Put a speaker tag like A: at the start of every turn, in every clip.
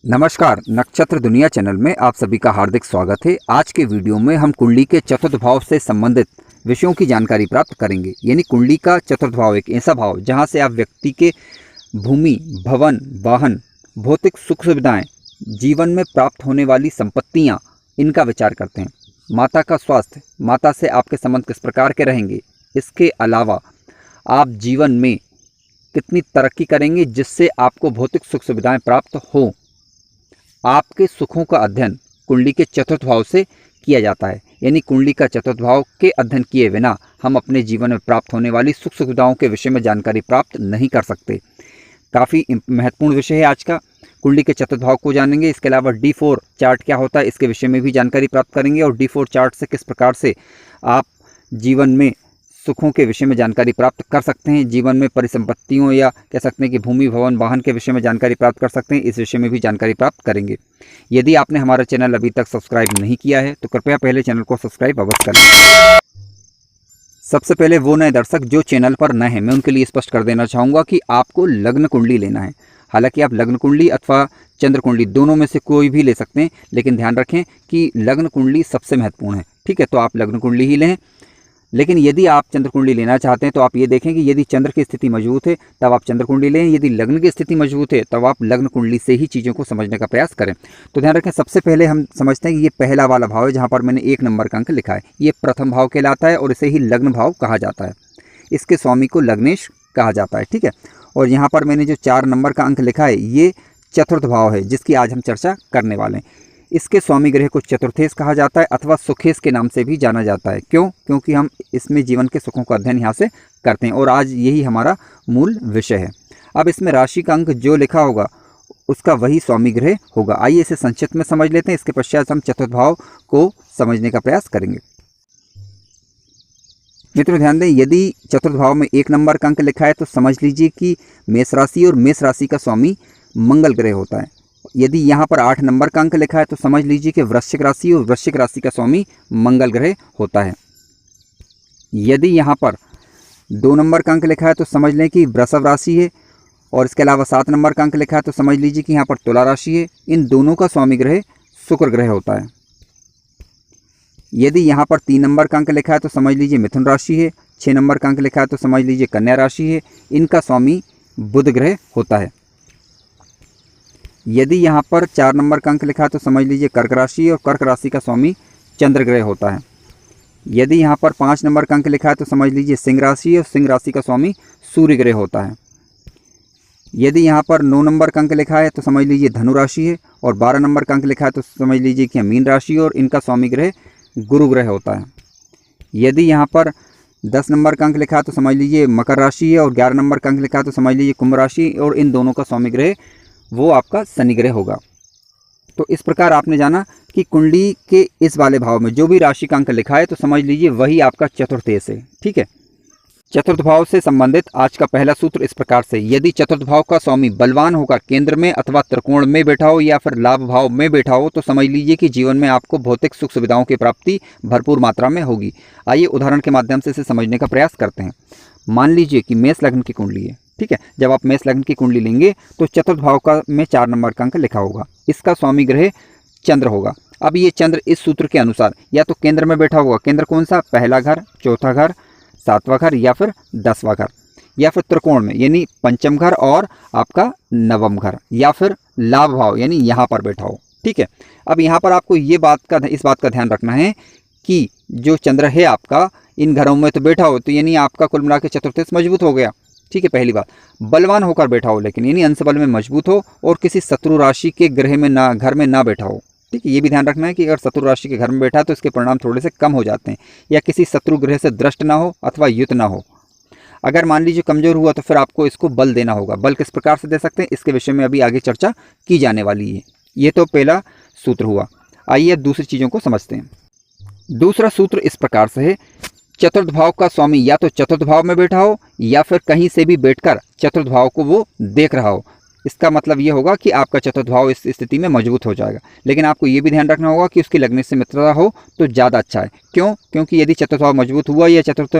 A: नमस्कार, नक्षत्र दुनिया चैनल में आप सभी का हार्दिक स्वागत है। आज के वीडियो में हम कुंडली के चतुर्थ भाव से संबंधित विषयों की जानकारी प्राप्त करेंगे। यानी कुंडली का चतुर्थ भाव एक ऐसा भाव जहां से आप व्यक्ति के भूमि, भवन, वाहन, भौतिक सुख सुविधाएं, जीवन में प्राप्त होने वाली संपत्तियां, इनका विचार करते हैं। माता का स्वास्थ्य, माता से आपके संबंध किस प्रकार के रहेंगे, इसके अलावा आप जीवन में कितनी तरक्की करेंगे जिससे आपको भौतिक सुख सुविधाएं प्राप्त हो, आपके सुखों का अध्ययन कुंडली के चतुर्थ भाव से किया जाता है। यानी कुंडली का चतुर्थ भाव के अध्ययन किए बिना हम अपने जीवन में प्राप्त होने वाली सुख सुविधाओं के विषय में जानकारी प्राप्त नहीं कर सकते। काफ़ी महत्वपूर्ण विषय है आज का। कुंडली के चतुर्थ भाव को जानेंगे। इसके अलावा D4 चार्ट क्या होता है, इसके विषय में भी जानकारी प्राप्त करेंगे और D4 चार्ट से किस प्रकार से आप जीवन में सुखों के विषय में जानकारी प्राप्त कर सकते हैं, जीवन में परिसंपत्तियों या कह सकते हैं कि भूमि, भवन, वाहन के विषय में जानकारी प्राप्त कर सकते हैं, इस विषय में भी जानकारी प्राप्त करेंगे। यदि आपने हमारा चैनल अभी तक सब्सक्राइब नहीं किया है तो कृपया पहले चैनल को सब्सक्राइब अवश्य करें। सबसे पहले वो नए दर्शक जो चैनल पर नए हैं, मैं उनके लिए स्पष्ट कर देना चाहूँगा कि आपको लग्न कुंडली लेना है। हालांकि आप लग्न कुंडली अथवा चंद्र कुंडली दोनों में से कोई भी ले सकते हैं, लेकिन ध्यान रखें कि लग्न कुंडली सबसे महत्वपूर्ण है। ठीक है, तो आप लग्न कुंडली ही लें। लेकिन यदि आप चंद्र कुंडली लेना चाहते हैं तो आप ये देखें कि यदि चंद्र की स्थिति मजबूत है तब आप चंद्र कुंडली लें, यदि लग्न की स्थिति मजबूत है तब आप लग्न कुंडली से ही चीज़ों को समझने का प्रयास करें। तो ध्यान रखें, सबसे पहले हम समझते हैं कि ये पहला वाला भाव है जहाँ पर मैंने 1 नंबर का अंक लिखा है, ये प्रथम भाव कहलाता है और इसे ही लग्न भाव कहा जाता है। इसके स्वामी को लग्नेश कहा जाता है। ठीक है, और यहाँ पर मैंने जो 4 नंबर का अंक लिखा है ये चतुर्थ भाव है जिसकी आज हम चर्चा करने वाले हैं। इसके स्वामी ग्रह को चतुर्थेश कहा जाता है अथवा सुखेश के नाम से भी जाना जाता है। क्यों? क्योंकि हम इसमें जीवन के सुखों का अध्ययन यहाँ से करते हैं और आज यही हमारा मूल विषय है। अब इसमें राशि का अंक जो लिखा होगा उसका वही स्वामी ग्रह होगा। आइए इसे संक्षिप्त में समझ लेते हैं, इसके पश्चात हम चतुर्थ भाव को समझने का प्रयास करेंगे। मित्रों ध्यान दें, यदि चतुर्थ भाव में 1 नंबर का अंक लिखा है तो समझ लीजिए कि मेष राशि और मेष राशि का स्वामी मंगल ग्रह होता है। यदि यहाँ पर 8 नंबर का अंक लिखा है तो समझ लीजिए कि वृश्चिक राशि और वृश्चिक राशि का स्वामी मंगल ग्रह होता है। यदि यहाँ पर 2 नंबर का अंक लिखा है तो समझ लें कि वृषभ राशि है और इसके अलावा 7 नंबर का अंक लिखा है तो समझ लीजिए कि यहाँ पर तुला राशि है। इन दोनों का स्वामी ग्रह शुक्र ग्रह होता है। यदि यहाँ पर 3 नंबर का अंक लिखा है तो समझ लीजिए मिथुन राशि है। 6 नंबर का अंक लिखा है तो समझ लीजिए कन्या राशि है। इनका स्वामी बुध ग्रह होता है। यदि यहाँ पर 4 नंबर का अंक लिखा है तो समझ लीजिए कर्क राशि और कर्क राशि का स्वामी चंद्र ग्रह होता है। यदि यहाँ पर 5 नंबर का अंक लिखा है तो समझ लीजिए सिंह राशि और सिंह राशि का स्वामी सूर्य ग्रह होता है। यदि यहाँ पर 9 नंबर का अंक लिखा है तो समझ लीजिए धनु राशि है और 12 नंबर का अंक लिखा है तो समझ लीजिए कि मीन राशि और इनका स्वामी ग्रह गुरु ग्रह होता है। यदि यहाँ पर 10 नंबर का अंक लिखा है तो समझ लीजिए मकर राशि है और 11 नंबर का अंक लिखा है तो समझ लीजिए कुंभ राशि और इन दोनों का स्वामी ग्रह वो आपका शनि ग्रह होगा। तो इस प्रकार आपने जाना कि कुंडली के इस वाले भाव में जो भी राशि का अंक लिखा है तो समझ लीजिए वही आपका चतुर्थेश है। ठीक है, चतुर्थ भाव से संबंधित आज का पहला सूत्र इस प्रकार से, यदि चतुर्थ भाव का स्वामी बलवान होकर केंद्र में अथवा त्रिकोण में बैठा हो या फिर लाभ भाव में बैठा हो तो समझ लीजिए कि जीवन में आपको भौतिक सुख सुविधाओं की प्राप्ति भरपूर मात्रा में होगी। आइए उदाहरण के माध्यम से इसे समझने का प्रयास करते हैं। मान लीजिए कि मेष लग्न की कुंडली है। ठीक है, जब आप मेष लग्न की कुंडली लेंगे तो चतुर्थ भाव का में 4 नंबर का अंक लिखा होगा। इसका स्वामी ग्रह चंद्र होगा। अब ये चंद्र इस सूत्र के अनुसार या तो केंद्र में बैठा होगा, केंद्र कौन सा, पहला घर, चौथा घर, 7वां घर या फिर 10वां घर, या फिर त्रिकोण में यानी पंचम घर और आपका 9वां घर, या फिर लाभ भाव यानी यहाँ पर बैठा हो। ठीक है, अब यहाँ पर आपको इस बात का ध्यान रखना है कि जो चंद्र है आपका इन घरों में तो बैठा हो तो यानी आपका कुल मिला के चतुर्थेश मजबूत हो गया। ठीक है, पहली बात, बलवान होकर बैठा हो लेकिन यानी अंश बल में मजबूत हो और किसी शत्रु राशि के ग्रह में ना, घर में ना बैठा हो। ठीक है, ये भी ध्यान रखना है कि अगर शत्रु राशि के घर में बैठा है तो इसके परिणाम थोड़े से कम हो जाते हैं, या किसी शत्रु ग्रह से दृष्ट ना हो अथवा युत ना हो। अगर मान लीजिए कमजोर हुआ तो फिर आपको इसको बल देना होगा। बल किस प्रकार से दे सकते हैं इसके विषय में अभी आगे चर्चा की जाने वाली है। ये तो पहला सूत्र हुआ। आइए दूसरी चीज़ों को समझते हैं। दूसरा सूत्र इस प्रकार से है, चतुर्थ भाव का स्वामी या तो चतुर्थ भाव में बैठा हो या फिर कहीं से भी बैठकर चतुर्थ भाव को वो देख रहा हो इसका मतलब ये होगा कि आपका चतुर्थ भाव इस स्थिति में मजबूत हो जाएगा। लेकिन आपको ये भी ध्यान रखना होगा कि उसकी लग्न से मित्रता हो तो ज़्यादा अच्छा है। क्यों? क्योंकि यदि चतुर्थ भाव मजबूत हुआ या चतुर्थ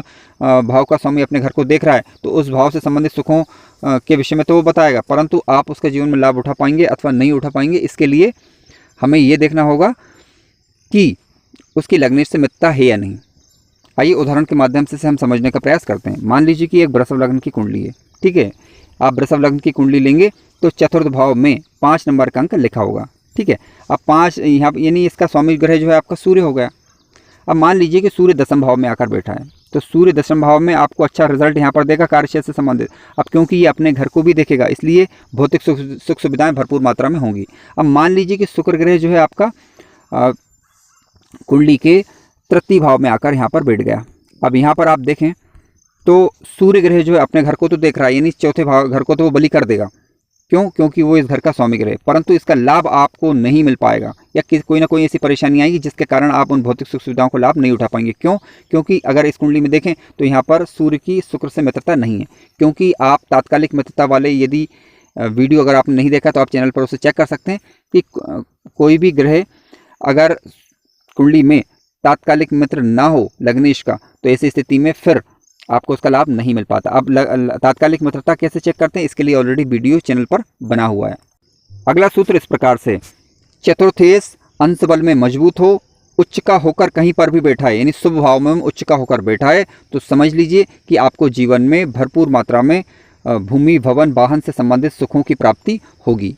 A: भाव का स्वामी अपने घर को देख रहा है तो उस भाव से संबंधित सुखों के विषय में तो वो बताएगा, परंतु आप उसके जीवन में लाभ उठा पाएंगे अथवा नहीं उठा पाएंगे, इसके लिए हमें ये देखना होगा कि उसकी लग्न से मित्रता है या नहीं। आइए उदाहरण के माध्यम से हम समझने का प्रयास करते हैं। मान लीजिए कि एक वृषभ लग्न की कुंडली है, ठीक है। आप वृषभ लग्न की कुंडली लेंगे तो चतुर्थ भाव में 5 नंबर का अंक लिखा होगा, ठीक है। अब 5 यहाँ यानी इसका स्वामी ग्रह जो है आपका सूर्य हो गया। अब मान लीजिए कि सूर्य दशम भाव में आकर बैठा है, तो सूर्य दशम भाव में आपको अच्छा रिजल्ट यहाँ पर देगा कार्य क्षेत्र से संबंधित। अब क्योंकि ये अपने घर को भी देखेगा इसलिए भौतिक सुख सुविधाएं भरपूर मात्रा में होंगी। अब मान लीजिए कि शुक्र ग्रह जो है आपका कुंडली के तृतीय भाव में आकर यहाँ पर बैठ गया। अब यहाँ पर आप देखें तो सूर्य ग्रह जो है अपने घर को तो देख रहा है, यानी चौथे भाव घर को तो वो बलि कर देगा। क्यों? क्योंकि वो इस घर का स्वामी ग्रह है, परंतु इसका लाभ आपको नहीं मिल पाएगा या कोई ना कोई ऐसी परेशानी आएगी जिसके कारण आप उन भौतिक सुख सुविधाओं को लाभ नहीं उठा पाएंगे। क्यों? क्योंकि अगर इस कुंडली में देखें तो यहाँ पर सूर्य की शुक्र से मित्रता नहीं है। क्योंकि आप तात्कालिक मित्रता वाले यदि वीडियो अगर आपने नहीं देखा तो आप चैनल पर उसे चेक कर सकते हैं कि कोई भी ग्रह अगर कुंडली में तात्कालिक मित्र ना हो लग्नेश का तो ऐसी स्थिति में फिर आपको उसका लाभ नहीं मिल पाता। अब तात्कालिक मित्रता कैसे चेक करते हैं इसके लिए ऑलरेडी वीडियो चैनल पर बना हुआ है। अगला सूत्र इस प्रकार से, चतुर्थेश अंश बल में मजबूत हो, उच्च का होकर कहीं पर भी बैठा है, यानी शुभ भाव में उच्च का होकर बैठा है, तो समझ लीजिए कि आपको जीवन में भरपूर मात्रा में भूमि भवन वाहन से संबंधित सुखों की प्राप्ति होगी।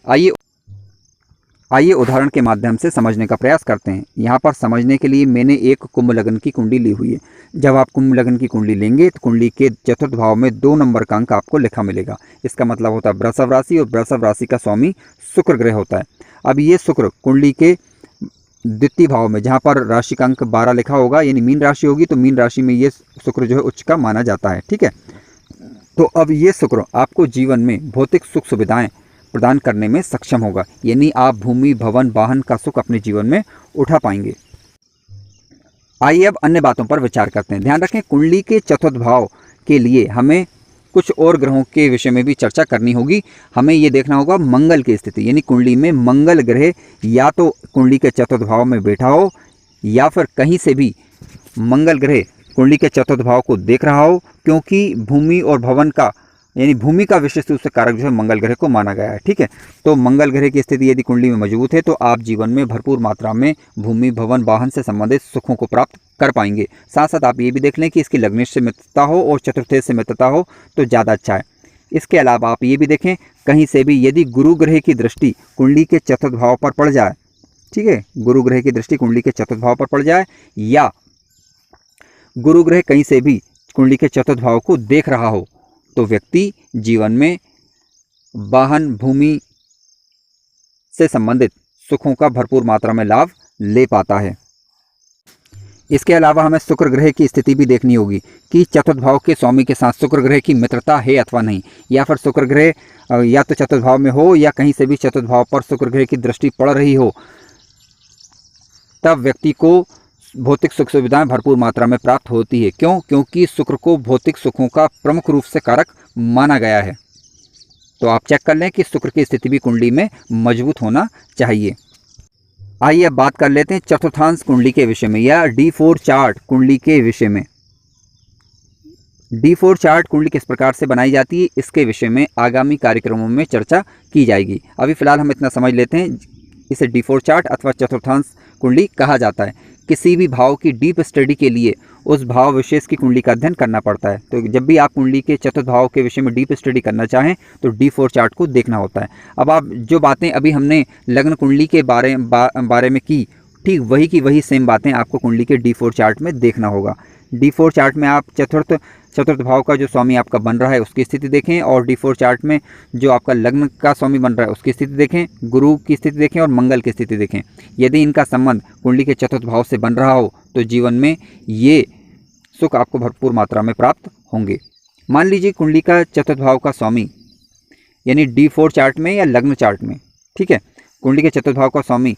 A: आइए उदाहरण के माध्यम से समझने का प्रयास करते हैं। यहाँ पर समझने के लिए मैंने एक कुंभ लग्न की कुंडली ली हुई है। जब आप कुंभ लग्न की कुंडली लेंगे तो कुंडली के चतुर्थ भाव में 2 नंबर का अंक आपको लिखा मिलेगा। इसका मतलब होता है वृषभ राशि, और वृषभ राशि का स्वामी शुक्र ग्रह होता है। अब ये शुक्र कुंडली के द्वितीय भाव में जहाँ पर राशि का अंक 12 लिखा होगा, यानी मीन राशि होगी, तो मीन राशि में ये शुक्र जो है उच्च का माना जाता है, ठीक है। तो अब ये शुक्र आपको जीवन में भौतिक सुख सुविधाएं प्रदान करने में सक्षम होगा, यानी आप भूमि भवन वाहन का सुख अपने जीवन में उठा पाएंगे। आइए अब अन्य बातों पर विचार करते हैं। ध्यान रखें, कुंडली के चतुर्थ भाव के लिए हमें कुछ और ग्रहों के विषय में भी चर्चा करनी होगी। हमें ये देखना होगा मंगल की स्थिति, यानी कुंडली में मंगल ग्रह या तो कुंडली के चतुर्थ भाव में बैठा हो या फिर कहीं से भी मंगल ग्रह कुंडली के चतुर्थ भाव को देख रहा हो, क्योंकि भूमि और भवन का यानी भूमि का विशेष रूप से कारक जो है मंगल ग्रह को माना गया है, ठीक है। तो मंगल ग्रह की स्थिति यदि कुंडली में मजबूत है तो आप जीवन में भरपूर मात्रा में भूमि भवन वाहन से संबंधित सुखों को प्राप्त कर पाएंगे। साथ साथ आप ये भी देख लें कि इसकी लग्नेश से मित्रता हो और चतुर्थेश से मित्रता हो तो ज़्यादा अच्छा है। इसके अलावा आप ये भी देखें कहीं से भी यदि गुरु ग्रह की दृष्टि कुंडली के चतुर्थ भाव पर पड़ जाए, ठीक है, गुरु ग्रह की दृष्टि कुंडली के चतुर्थ भाव पर पड़ जाए या गुरु ग्रह कहीं से भी कुंडली के चतुर्थ भाव को देख रहा हो तो व्यक्ति जीवन में वाहन भूमि से संबंधित सुखों का भरपूर मात्रा में लाभ ले पाता है। इसके अलावा हमें शुक्र ग्रह की स्थिति भी देखनी होगी कि चतुर्थ भाव के स्वामी के साथ शुक्र ग्रह की मित्रता है अथवा नहीं, या फिर शुक्र ग्रह या तो चतुर्थ भाव में हो या कहीं से भी चतुर्थ भाव पर शुक्र ग्रह की दृष्टि पड़ रही हो, तब व्यक्ति को भौतिक सुख सुविधाएं भरपूर मात्रा में प्राप्त होती है। क्यों? क्योंकि शुक्र को भौतिक सुखों का प्रमुख रूप से कारक माना गया है। तो आप चेक कर लें कि शुक्र की स्थिति भी कुंडली में मजबूत होना चाहिए। आइए अब बात कर लेते हैं चतुर्थांश कुंडली के विषय में या D4 चार्ट कुंडली के विषय में। D4 चार्ट कुंडली किस प्रकार से बनाई जाती है इसके विषय में आगामी कार्यक्रमों में चर्चा की जाएगी। अभी फिलहाल हम इतना समझ लेते हैं, इसे D4 चार्ट अथवा चतुर्थांश कुंडली कहा जाता है। किसी भी भाव की डीप स्टडी के लिए उस भाव विशेष की कुंडली का अध्ययन करना पड़ता है। तो जब भी आप कुंडली के चतुर्थ भाव के विषय में डीप स्टडी करना चाहें तो D4 चार्ट को देखना होता है। अब आप जो बातें अभी हमने लग्न कुंडली के बारे में की, ठीक वही की वही सेम बातें आपको कुंडली के D4 चार्ट में देखना होगा। D4 चार्ट में आप चतुर्थ भाव का जो स्वामी आपका बन रहा है उसकी स्थिति देखें, और D4 चार्ट में जो आपका लग्न का स्वामी बन रहा है उसकी स्थिति देखें, गुरु की स्थिति देखें और मंगल की स्थिति देखें। यदि इनका संबंध कुंडली के चतुर्थ भाव से बन रहा हो तो जीवन में ये सुख आपको भरपूर मात्रा में प्राप्त होंगे। मान लीजिए कुंडली का चतुर्थ भाव का स्वामी यानी D4 चार्ट में या लग्न चार्ट में, ठीक है, कुंडली के चतुर्थ भाव का स्वामी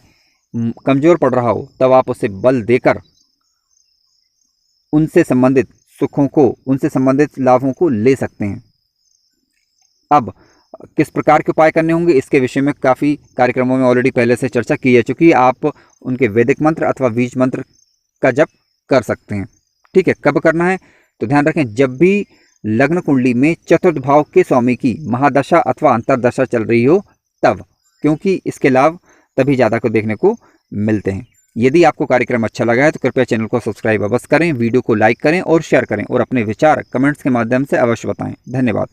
A: कमजोर पड़ रहा हो, तब आप उसे बल देकर उनसे संबंधित सुखों को, उनसे संबंधित लाभों को ले सकते हैं। अब किस प्रकार के उपाय करने होंगे, इसके विषय में काफ़ी कार्यक्रमों में ऑलरेडी पहले से चर्चा की जा चुकी है। आप उनके वैदिक मंत्र अथवा बीज मंत्र का जप कर सकते हैं। ठीक है, कब करना है तो ध्यान रखें, जब भी लग्न कुंडली में चतुर्थ भाव के स्वामी की महादशा अथवा अंतरदशा चल रही हो तब, क्योंकि इसके लाभ तभी ज़्यादा को देखने को मिलते हैं। यदि आपको कार्यक्रम अच्छा लगा है तो कृपया चैनल को सब्सक्राइब अवश्य करें, वीडियो को लाइक करें और शेयर करें और अपने विचार कमेंट्स के माध्यम से अवश्य बताएं। धन्यवाद।